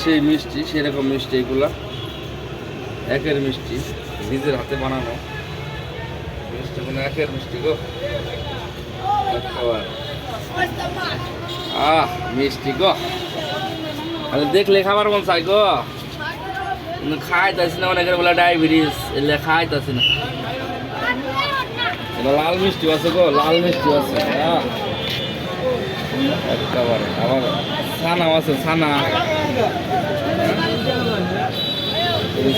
সেই মিষ্টি, সেরকম মিষ্টি এগুলা, একের মিষ্টি, নিজের হাতে বানানো মিষ্টিগুলো, একের মিষ্টি গো। মিষ্টি গো, তাহলে দেখলে খাবার মন চাই গো, খাইতেছি না, অনেকের বলে ডায়াবেটিস, এলে খাইতেছি না। লাল মিষ্টি আছে গো, লাল মিষ্টি আছে, একেবারে। আবার ছানা আছে, ছানা,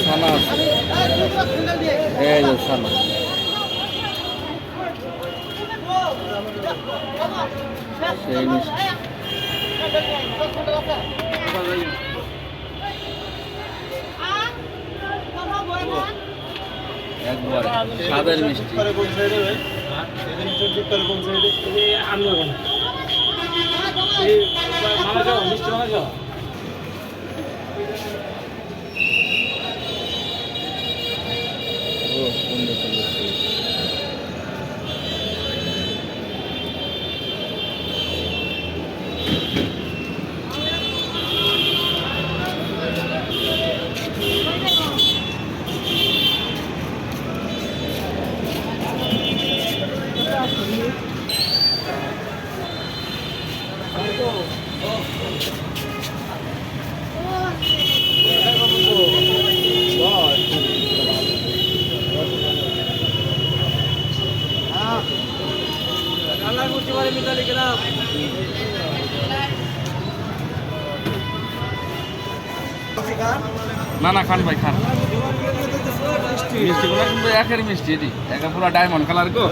ছানা আছে, এই যে ছানা। সেই মিষ্টি একবারে স্বাদের মিষ্টি। সুন্দর সুন্দর না না, খান ভাই খান। মিষ্টিগুলো কিন্তু একের মিষ্টি, এটি একে পুরো ডায়মন্ড কালার গো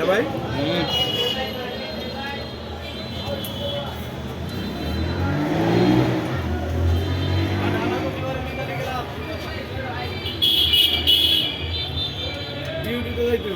ভাই। ডিউটি তো যাইতে